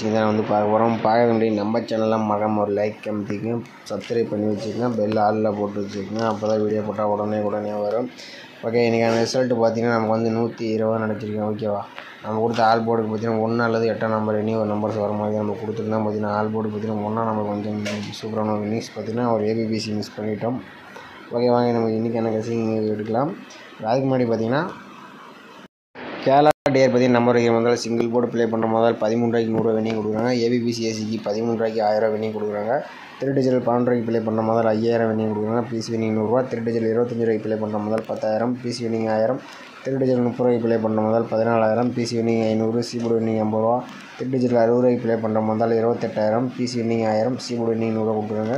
தான் வந்து பார்க்க போகிறோம். பார்க்க வேண்டிய நம்ம சேனலில் மறக்காம ஒரு லைக் கமெண்ட்டிங்க, சப்ஸ்கிரைப் பண்ணி வச்சுக்கோங்க, பெல் ஆலில் போட்டு வச்சுக்கோங்க. அப்போ தான் வீடியோ போட்டால் உடனே வரும். ஓகே, இன்றைக்கான ரிசல்ட்டு பார்த்தீங்கன்னா நமக்கு வந்து 120 நினச்சிருக்கேன். ஓகேவா, நம்ம கொடுத்த ஆல் போர்டுக்கு பார்த்தீங்கன்னா 1 அல்லது 8 நம்பர் இனி ஒரு நம்பர்ஸ் வர மாதிரி நம்ம கொடுத்துருந்தோம். பார்த்தீங்கன்னா ஆல் போர்டு பார்த்தீங்கன்னா 1 நம்ம கொஞ்சம் சூப்பரான ஒரு நியூஸ் பார்த்தீங்கன்னா ஒரு ஏபிபிசி மிஸ் பண்ணிட்டோம். ஓகே, வாங்க நம்ம இன்றைக்கான கசிங் எடுக்கலாம். அதுக்கு முன்னாடி பார்த்தீங்கன்னா கேரளா டேர் பற்றி நம்பர் வைக்கிற முதல்ல சிங்கிள் போர்டு ப்ளே பண்ணுற முதல் 13 ரூபாய்க்கு 100 வெண்ணிங் கொடுக்குறாங்க. ஏபிபிசி ஏசிக்கு 13 ரூபாய்க்கு 1000 வெண்ணிங் கொடுக்குறாங்க. திருடிஜிட்டல் 12 ரூபாய்க்கு ப்ளே பண்ணுற முதல் 5000 வெண்ணிங் கொடுக்குறாங்க. பிசி வெண்ணிங் 100 ரூபா. திருடிஜிட்டல் 25 ரூபாய்க்கு ப்ளே பண்ணுற முதல் 10,000. பிசி வெண்ணிங் 1000. திருடிஜிட்டல் 30 ரூபாய்க்கு ப்ளே பண்ணுற முதல் 14,000. பிசி வெண்ணிங் 500. சீபோர்டு வெண்ணிங் 50 ரூபா. திருடிஜிட்டல் 60 ரூபாய்க்கு ப்ளே பண்ணுற முதல் 28,000. பிசி வெண்ணிங் 1000. சீபோர்டு வெண்ணிங் 100 ரூபா கொடுக்குறாங்க.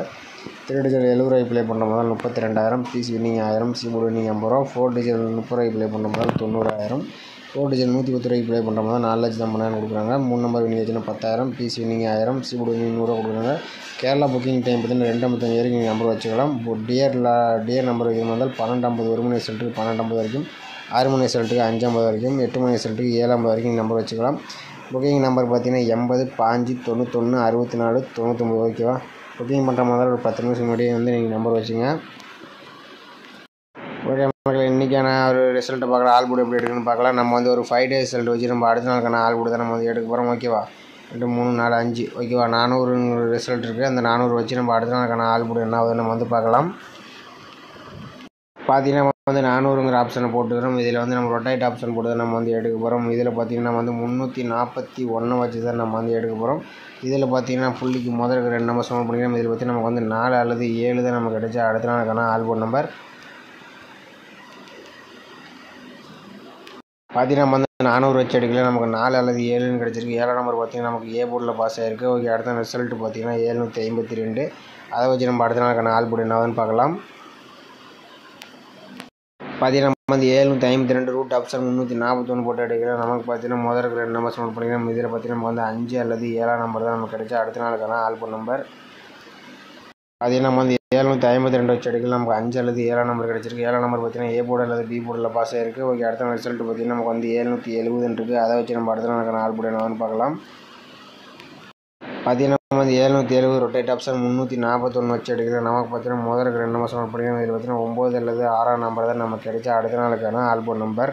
திருடிஜிட்டல் 70 ரூபாய்க்கு ப்ளே பண்ணுற முதல் 32,000. பிசி வெண்ணிங் 1000. சீபோர்டு வெண்ணிங் 50 ரூபா. 4 டிஜிட்டல் 30 ரூபாய்க்கு ப்ளே பண்ணுற முதல் 90,000. 4 டிஜிட்டல் 110 ரூபாய்க்கு ப்ளே பண்ணுற முதல் 4,50,000 கொடுக்குறாங்க. 3 நம்பர் வினிங் வச்சுன்னா 10,000. PC winning 1000. சீபோர்டு வினிங் 100 ரூபா கொடுக்குறாங்க. கேரளா புக்கிங் டைம் பார்த்தீங்கன்னா 2:55 வரைக்கும் நீங்கள் நம்பர் வச்சுக்கலாம். டியர் நம்பர் வைக்கிற முதல் 12:50 1 மணி ரிசல்ட்டுக்கு 12:50 வரைக்கும், 6 மணி ரிசல்ட்டுக்கு 5:50 வரைக்கும், 8 மணி ரிசல்ட்டுக்கு 7:50 வரைக்கும் நம்பர் வச்சுக்கலாம். புக்கிங் நம்பர் பார்த்தீங்கன்னா 80 5 91 64 99. ஓகேவா, புக்கிங் பண்ணுற முதல்ல ஒரு 10 நிமிஷம் முன்னாடியே வந்து நீங்கள் நம்பர் வச்சுங்க. ஓகே மக்களே, இன்றைக்கான ஒரு ரிசல்ட்டை பார்க்கலாம். ஆல் போர்டு எப்படி எடுக்குன்னு பார்க்கலாம். நம்ம வந்து ஒரு 5 டேஸ் ரிசல்ட் வச்சு நம்ம அடுத்த நாளுக்கான ஆல் போர்டு தான் நம்ம வந்து எடுக்க போகிறோம். ஓகேவா, 2 3 4 5. ஓகேவா, 400 ரிசல்ட் இருக்குது. அந்த 400 வச்சு நம்ம அடுத்த நாளுக்கான ஆல் போர்டு என்ன ஆகுதுன்னு நம்ம வந்து பார்க்கலாம். பார்த்தீங்கன்னா நம்ம வந்து 400ங்கிற ஆப்ஷனை போட்டுக்கிறோம். இதில் வந்து நம்ம ரொட்டேட் ஆப்ஷன் போட்டு தான் நம்ம வந்து எடுக்க போகிறோம். இதில் பார்த்தீங்கன்னா நம்ம வந்து 341 வச்சு தான் நம்ம வந்து எடுக்க போகிறோம். இதில் பார்த்தீங்கன்னா புள்ளிக்கு முதல் 2 நம்பர் சவுண்ட் பண்ணிக்கிறோம். இதில் பற்றி நமக்கு வந்து 4 அல்லது 7 தான் நமக்கு கிடைச்சா அடுத்த நாளுக்கான ஆல் போர்டு நம்பர். பார்த்தீங்கன்னா நம்ம வந்து 400 வச்சு எடுக்கல, நமக்கு 4 அல்லது 7ன்னு கிடச்சிருக்கு. 7 நம்பர் பார்த்தீங்கன்னா நமக்கு ஏ போர்டில் பாஸ் ஆகிருக்கு. ஓகே, அடுத்த ரிசல்ட்டு பார்த்தீங்கன்னா 752. அதை வச்சு நம்ம அடுத்த நாளுக்கான ஆல் போர்டு என்னதுன்னு பார்க்கலாம். பார்த்தீங்கன்னா நம்ம வந்து 752 ரூட் ஆப்ஷன் 341 போட்டு எடுக்கிறோம். நமக்கு பார்த்தீங்கன்னா முதல் 2 நம்பர் சவுண்ட் பண்ணிக்கிறோம். இதில் பார்த்தீங்கன்னா நம்ம வந்து 5 அல்லது 7 நம்பர் தான் நமக்கு கிடைச்சா அடுத்த நாளுக்கான ஆல் போர்டு நம்பர். பார்த்தீங்கன்னா நம்ம வந்து 752 வச்சு எடுக்கல, நமக்கு 5 அல்லது 7 நம்பர் கிடச்சிருக்கு. 7 நம்பர் பார்த்தீங்கன்னா ஏ போர்டு அல்லது பி போர்டில் பாஸ் ஆகிருக்கு. ஓகே, அடுத்த ரிசல்ட் பார்த்தீங்கன்னா நமக்கு வந்து 770 இருக்குது. அதை வச்சு நம்ம அடுத்த நாளுக்கான ஆல் போர்டு என்னன்னு பார்க்கலாம். பார்த்தீங்கன்னா நம்ம வந்து 770 ரொட்டேட் ஆப்ஷன் 341 வச்சு எடுக்கல, நமக்கு பார்த்தீங்கன்னா முதல் 2 நம்பர் சவுண்ட் பண்ணிக்கிறோம். இதில் பார்த்தீங்கன்னா 9 அல்லது 6 நம்பர் தான் நமக்கு கிடைச்சா அடுத்த நாளுக்கான ஆல் போர்டு நம்பர்.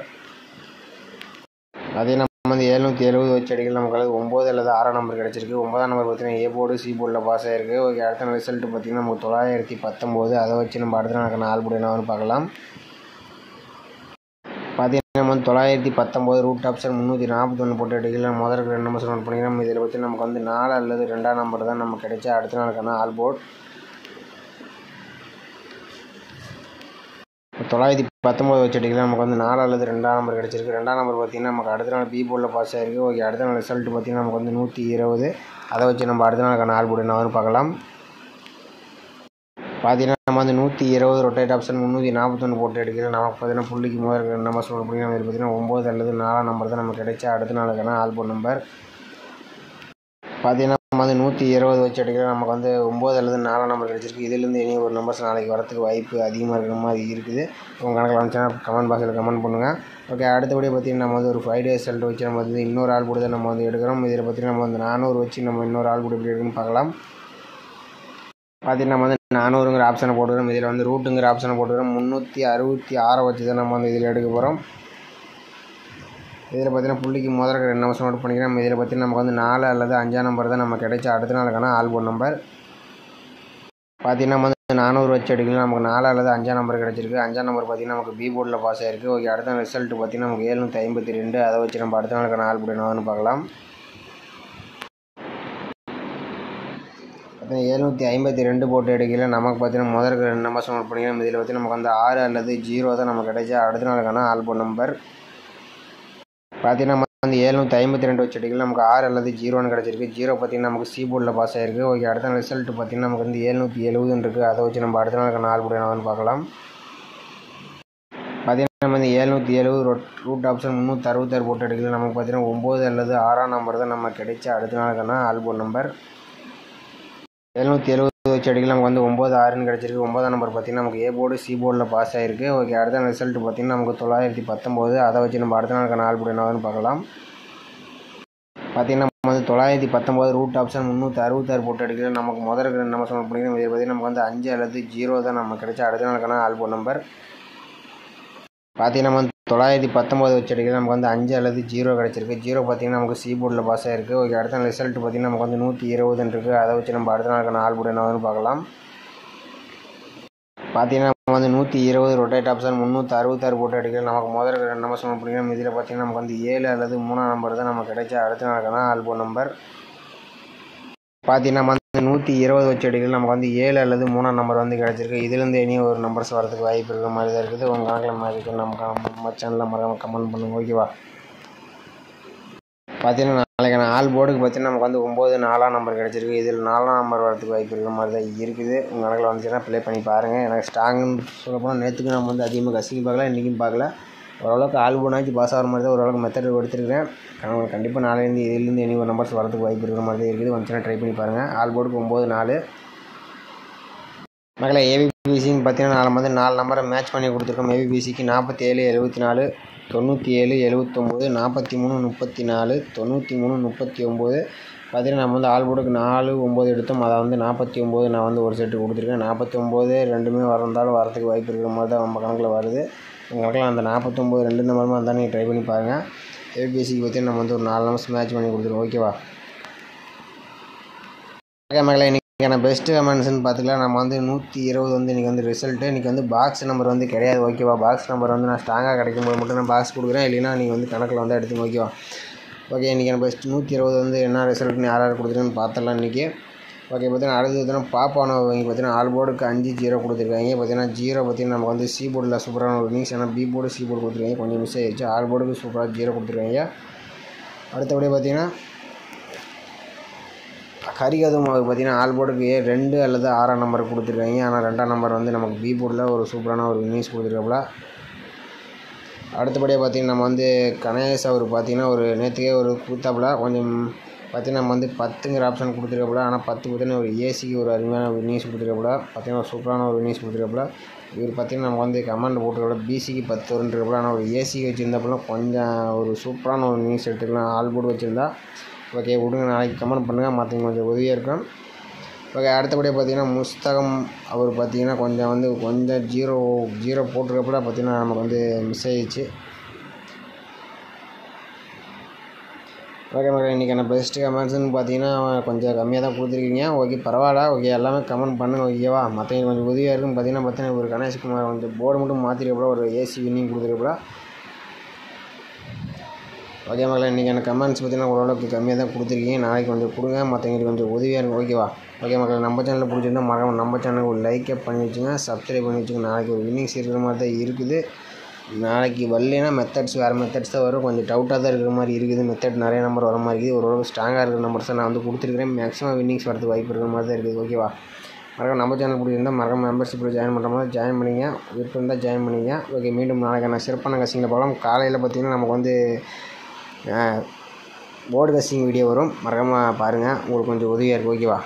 அதே நம்ம வந்து 770 வச்சு அடிக்கல, நமக்கு 9 அல்லது 6 நம்பர் கிடச்சிருக்கு. 9ஆம் நம்பர் பார்த்தீங்கன்னா ஏ போர்டு சி போர்டில் பாஸ் ஆகிருக்கு. ஓகே, அடுத்த ரிசல்ட்டு பார்த்தீங்கன்னா நமக்கு 919. அதை வச்சு நம்ம அடுத்த நாளுக்கான ஆல் போர்டு என்னன்னு பார்க்கலாம். பார்த்தீங்கன்னா நம்ம வந்து 919 ரூட் ஆப்ஷன் 341 போட்டு எடுக்கல, முதல் 2 நம்பர் நோட் பண்ணிக்கிறோம். இதில் பற்றி நமக்கு வந்து 4 அல்லது 2ஆம் நம்பர் தான் நமக்கு கிடைச்சா அடுத்த நாளுக்கான ஆல் போர்டு. 919 வச்சு அடிக்கலாம், நமக்கு வந்து 4 அல்லது 2ஆம் நம்பர் கிடச்சிருக்கு. 2ஆம் நம்பர் பார்த்தீங்கன்னா நமக்கு அடுத்த நாள் பி போர்டில் பாஸ் ஆகிருக்கு. ஓகே, அடுத்த நாள் ரிசல்ட் பார்த்தீங்கன்னா நமக்கு வந்து 120. அதை வச்சு நம்ம அடுத்த நாளுக்கான ஆல் போர்டு என்னன்னு பார்க்கலாம். பார்த்தீங்கன்னா நம்ம வந்து 120 ரொட்டேட் ஆப்ஷன் 341 போட்டு எடுக்கிறோம். நமக்கு பார்த்தீங்கன்னா புள்ளிக்கு முதல் 2 நம்பர் சொல்ல முடியும். இதில் பார்த்தீங்கன்னா 9 அல்லது 4ஆம் நம்பர் தான் நமக்கு கிடைச்சா அடுத்த நாளுக்கான ஆல் போர்டு நம்பர். பார்த்தீங்கன்னா நம்ம வந்து 120 வச்சு எடுக்கிறோம், நமக்கு வந்து 9 அல்லது 4ஆம் நம்பர் கிடச்சிருக்கு. இதிலேருந்து இனி ஒரு நம்பர்ஸ் நாளைக்கு வரத்துக்கு வாய்ப்பு அதிகமாக இருக்கிற மாதிரி இருக்குது. உங்கள் கணக்கில் வந்துச்சுன்னா கமெண்ட் பாக்ஸில் கமெண்ட் பண்ணுங்கள். ஓகே, அடுத்தபடி பார்த்தீங்கன்னா நம்ம வந்து ஒரு 5 டேஸ் ரிசல்ட் வச்சு நம்ம வந்து இன்னொரு ஆல் போர்டு தான் நம்ம வந்து எடுக்கிறோம். இதில் பார்த்தீங்கன்னா நம்ம வந்து 400 வச்சு நம்ம இன்னொரு ஆல் போர்டு எப்படி எடுக்குன்னு பார்க்கலாம். பார்த்தீங்கன்னா நம்ம வந்து 400ங்கிற ஆப்ஷனை போட்டுக்கிறோம். இதில் வந்து ரூட்டுங்கிற ஆப்ஷனை போட்டுக்கிறோம். 366 வச்சு தான் நம்ம வந்து இதில் எடுக்க போகிறோம். இதில் பார்த்தீங்கன்னா புள்ளிக்கு முதல் 2 நம்பர் நோட் பண்ணிக்கிறோம். இதில் பார்த்தீங்கன்னா நமக்கு வந்து 4 அல்லது 5ஆம் நம்பர் தான் நம்ம கிடைச்ச அடுத்த நாளுக்கான ஆல் போர்டு நம்பர். பார்த்தீங்கன்னா நம்ம வந்து 400 வச்சு எடுக்கலாம், நமக்கு 4 அல்லது 5ஆம் நம்பர் கிடச்சிருக்கு. 5ஆம் நம்பர் பார்த்தீங்கன்னா நமக்கு பி போர்டில் பாஸ் ஆகிருக்கு. ஓகே, அடுத்த ரிசல்ட் பார்த்தீங்கன்னா நமக்கு 752. அதை வச்சு நம்ம அடுத்த நாளுக்கான ஆல் போர்டு என்னன்னு பார்க்கலாம். 752 போட்டு எடுக்கல, நமக்கு பார்த்தீங்கன்னா முதல் 2 நம்பர் நோட் பண்ணிக்கிறோம். இதில் பார்த்தீங்கன்னா நமக்கு வந்து 6 அல்லது 0 தான் நமக்கு கிடைச்சா அடுத்த நாளுக்கான ஆல் போர்டு நம்பர். பார்த்தீங்கன்னா நம்ம வந்து 752 வச்சு எடுக்கல, நமக்கு 6 அல்லது 0ன்னு கிடச்சிருக்கு. 0 பார்த்தீங்கன்னா நமக்கு சி போர்டில் பாஸ் ஆகிருக்கு. ஓகே, அடுத்த ரிசல்ட் பார்த்தீங்கன்னா நமக்கு வந்து 770 இருக்குது. அதை வச்சு நம்ம அடுத்த நாளுக்கான ஆல் போர்டு என்னன்னு பார்க்கலாம். பார்த்தீங்கன்னா நம்ம வந்து 770 ரூட் ஆப்ஷன் 366 போட்டு எடுக்கல, நமக்கு பார்த்தீங்கன்னா 9 அல்லது 6ஆம் நம்பர் தான் நம்ம கிடைச்ச அடுத்த நாளுக்கான ஆல் போர்டு நம்பர். 770 வச்சு அடிக்கலாம், நமக்கு வந்து 9 6ன்னு கிடச்சிருக்கு. 9ஆம் நம்பர் பார்த்தீங்கன்னா நமக்கு ஏ போர்டு சி போர்டில் பாஸ் ஆகிருக்கு. ஓகே, அடுத்த ரிசல்ட் பார்த்தீங்கன்னா நமக்கு 919. அதை வச்சு நம்ம அடுத்த நாளுக்கான ஆல் போர்டு என்னன்னு பார்க்கலாம். பார்த்தீங்கன்னா நம்ம வந்து 919 ரூட் ஆப்ஷன் 366 போட்டு அடிக்கிறோம். நமக்கு முதல் இருக்கிற நம்பர் செலக்ட் பண்ணிக்கிறோம். இது பார்த்தீங்கன்னா நமக்கு வந்து 5 அல்லது 0 தான் நமக்கு கிடைச்ச அடுத்த நாளுக்கான ஆல்பம் நம்பர். பார்த்தீங்கன்னா நம்ம வந்து 919 வச்சு அடிக்கிறோம். நமக்கு வந்து 5 அல்லது 0 கிடச்சிருக்கு. 0 பார்த்தீங்கன்னா நமக்கு சீபோர்டில் பாஸ் ஆகிருக்கு. ஓகே, அடுத்த நாள் ரிசல்ட் பார்த்தீங்கன்னா நமக்கு வந்து 120 இருக்குது. அதை வச்சு நம்ம அடுத்த நாளுக்கான ஆல்பம் என்ன வருதுன்னு பார்க்கலாம். பார்த்தீங்கன்னா நம்ம வந்து 120 ரொட்டேட் ஆப்ஷன் 366 போட்டு அடிக்கிறோம். நமக்கு முதல் இருக்கிற நம்பர் செலக்ட் பண்ணிக்கிறோம். இதில் பார்த்தீங்கன்னா நமக்கு வந்து 7 அல்லது 3ஆம் நம்பர் தான் நமக்கு கிடைச்ச அடுத்த நாளுக்கான ஆல்பம் நம்பர். பார்த்தீங்கன்னா நம்ம வந்து 120 வச்சு அடிக்கிறோம். நமக்கு வந்து 7 அல்லது 3ஆம் நம்பர் வந்து கிடச்சிருக்கு. இதுலேருந்து இனியும் ஒரு நம்பர்ஸ் வரதுக்கு வாய்ப்பு இருக்கிற மாதிரி தான் இருக்குது. உங்கள் கணக்கில் மாதிரி இருக்குது. நம்ம சேனலில் மறக்காம கமெண்ட் பண்ணுங்கள். ஓகேவா? பார்த்தீங்கன்னா நாளைக்கான ஆல் போர்டுக்கு பார்த்தீங்கன்னா நமக்கு வந்து 9 4ஆம் நம்பர் கிடச்சிருக்கு. இதில் 4ஆம் நம்பர் வரதுக்கு வாய்ப்பு இருக்கிற மாதிரி தான் இருக்குது. உங்கள் கணக்கில் வந்துச்சுன்னா ப்ளே பண்ணி பாருங்கள். எனக்கு ஸ்ட்ராங்குன்னு சொல்லப்போனால் நேற்றுக்கு நம்ம வந்து அதிகமாக கசிங்கி பார்க்கல, இன்றைக்கும் பார்க்கல. ஓரளவுக்கு ஆல் போர்டாச்சு பாஸ் ஆகிற மாதிரி தான் ஓரளவுக்கு மெத்தட் எடுத்துருக்கேன். கண்டிப்பாக நாளையிலேருந்து இதிலேருந்து இனி ஒரு நம்பர்ஸ் வரதுக்கு வாய்ப்பு இருக்கிற மாதிரி தான் இருக்குது. வந்துச்சுன்னா ட்ரை பண்ணி பாருங்கள். ஆல் போர்டுக்கு 9 4. மக்களை ஏபிபிசின்னு பார்த்தீங்கன்னா நாலு வந்து 4 நம்பரை மேட்ச் பண்ணி கொடுத்துருக்கோம். ஏபிபிசிக்கு 47 74 97 79 43 34 93 39. பார்த்தீங்கன்னா நம்ம வந்து ஆல் போர்டுக்கு 4 9 எடுத்தோம். அதை வந்து 49 நான் வந்து ஒரு செட்டு கொடுத்துருக்கேன். 49 ரெண்டுமே வரந்தாலும் வரதுக்கு வாய்ப்பு இருக்கிற மாதிரி தான் நம்ம கணக்கில் வருது. உங்கள் கணக்கில் அந்த 49 ரெண்டு நம்பருமே வந்தால் நீங்கள் ட்ரை பண்ணி பாருங்கள். ஏபிசிக்கு பார்த்தீங்கன்னா நம்ம வந்து ஒரு 4 நம்பர்ஸ் மேட்ச் பண்ணி கொடுத்துருக்கோம். ஓகேவா? மக்களை இன்றைக்கான பெஸ்ட்டு கமெண்ட்ஸ்ன்னு பார்த்துக்கலாம். நம்ம வந்து 120 வந்து இன்றைக்கி வந்து ரிசல்ட்டு. இன்றைக்கி வந்து பாக்ஸ் நம்பர் வந்து கிடையாது. ஓகேவா? பாக்ஸ் நம்பர் வந்து நான் ஸ்ட்ராங்காக கிடைக்கும்போது மட்டும் நான் பாக்ஸ் கொடுக்குறேன். இல்லைன்னா நீங்கள் வந்து கணக்கில் வந்து எடுத்துங்க. ஓகேவா? ஓகே, இன்றைக்கி நம்ம பெஸ்ட் 120 வந்து என்ன ரிசல்ட்னு யார் யார் கொடுத்துருக்குன்னு பார்த்துடலாம் இன்றைக்கி. ஓகே, பார்த்தீங்கன்னா அடுத்து பார்த்தீங்கன்னா பாப்பானோ இங்கே பார்த்தீங்கன்னா ஆல் போர்டுக்கு 5 0 கொடுத்துருக்காங்க. பார்த்தீங்கன்னா 0 பார்த்தீங்கன்னா நமக்கு வந்து சி போர்டில் சூப்பரான ஒரு நியூஸ். ஏன்னா பி போர்டு சி போர்டு கொடுத்துருக்காங்க, கொஞ்சம் மிஸ் ஆகிடுச்சு. ஆல் போர்டுக்கு சூப்பராக 0 கொடுத்துருக்காங்க. அடுத்தபடியே பார்த்தீங்கன்னா ஹரிகதும் பார்த்தீங்கன்னா ஆல் போர்டுக்கு 2 அல்லது 6ஆம் நம்பர் கொடுத்துருக்காங்க. ஆனால் 2ஆம் நம்பர் வந்து நமக்கு பி போர்டில் ஒரு சூப்பரான ஒரு நியூஸ் கொடுத்துருக்காப்புல. அடுத்தபடியாக பார்த்தீங்கன்னா நம்ம வந்து கணேஷ் அவர் பார்த்தீங்கன்னா ஒரு நேற்றுக்கே ஒரு கொடுத்தாப்புல. கொஞ்சம் பார்த்தீங்கன்னா நம்ம வந்து 10ங்கிற ஆப்ஷன் கொடுத்துருக்காப்புல. ஆனால் 10 பார்த்தீங்கன்னா ஒரு ஏசிக்கு ஒரு அருமையான ஒரு நியூஸ் கொடுத்துருக்காப்புல. பார்த்தீங்கன்னா ஒரு சூப்பரான ஒரு நியூஸ் கொடுத்துருக்காப்புல. இவர் பார்த்தீங்கன்னா நம்ம வந்து கமெண்ட் போட்டுருக்காப்புல பிசிக்கு 10 வருன்றிருக்காப்புல. ஆனால் ஒரு ஏசிக்கு வச்சுருந்தாப்புல கொஞ்சம் ஒரு சூப்பரான ஒரு நியூஸ் எடுத்துக்கலாம். ஆல் போர்டு வச்சுருந்தா ஓகே விடுங்க, நாளைக்கு கமெண்ட் பண்ணுங்கள், மற்றவங்க கொஞ்சம் உதவியாக இருக்கும். ஓகே, அடுத்தபடியாக பார்த்தீங்கன்னா முஸ்தகம் அவர் பார்த்தீங்கன்னா கொஞ்சம் 0 போட்டிருக்கப்பல பார்த்தீங்கன்னா நமக்கு வந்து மிஸ் ஆகிடுச்சு. ஓகே மக்கள், இன்றைக்கான பெஸ்ட்டு கமெண்ட்ஸ்ன்னு பார்த்தீங்கன்னா கொஞ்சம் கம்மியாக தான் கொடுத்துருக்கீங்க. ஓகே, பரவாயில்ல. ஓகே, எல்லாமே கமெண்ட் பண்ணுங்கள். ஓகேவா? மற்றவங்க கொஞ்சம் உதவியாக இருக்குன்னு பார்த்தீங்கன்னா ஒரு கணேஷ்குமார் கொஞ்சம் போர்டு மட்டும் மாற்றிருக்கப்பல ஒரு ஏசி வின்னிங் கொடுத்துருக்கப்பல. ஓகே மக்களே, இன்றைக்கான கமெண்ட்ஸ் பார்த்தீங்கன்னா ஓரளவுக்கு கம்மியாக தான் கொடுத்துருக்கீங்க. நாளைக்கு கொஞ்சம் கொடுங்க, மற்றவங்களுக்கு கொஞ்சம் உதவியாக இருக்கும். ஓகேவா? ஓகே மக்களே, நம்ம சேனலில் பிடிச்சிருந்தா மறக்காம நம்ம சேனலுக்கு ஒரு லைக்கை பண்ணி வச்சுங்க, சப்ஸ்கிரைப் பண்ணி வச்சுங்க. நாளைக்கு ஒரு வின்னிங்ஸ் இருக்கிற மாதிரி தான் இருக்குது. நாளைக்கு வரலைன்னா மெத்தட்ஸ் வேறு மெத்தட்ஸ் தான் வரும். கொஞ்சம் டவுட்டாக தான் இருக்கிற மாதிரி இருக்குது. மெத்தட் நிறைய நம்பர் வர மாதிரி இருக்குது. ஓரளவுக்கு ஸ்ட்ராங்காக இருக்கிற நம்பர்ஸ் நான் வந்து கொடுத்துருக்கிறேன். மேக்ஸிமம் வின்னிங்ஸ் வரதுக்கு வாய்ப்பு இருக்கிற மாதிரி தான் இருக்குது. ஓகேவா? மறக்காம நம்ம சேனல் பிடிச்சிருந்தால் மறக்காம மெம்பர்ஷிப்பில் ஜாயின் பண்ணுற மாதிரி ஜாயின் பண்ணிங்க. விருப்பம் இருந்தால் ஜாயின் பண்ணிங்க. ஓகே, மீண்டும் நாளைக்கான சிறப்பான கசிங்கில் போகலாம். காலையில் பார்த்திங்கன்னா நமக்கு வந்து போர்டு கஸ்டிங் வீடியோ வரும். மறக்காமல் பாருங்கள், உங்களுக்கு கொஞ்சம் உதவியாக இருக்குது. ஓகேவா?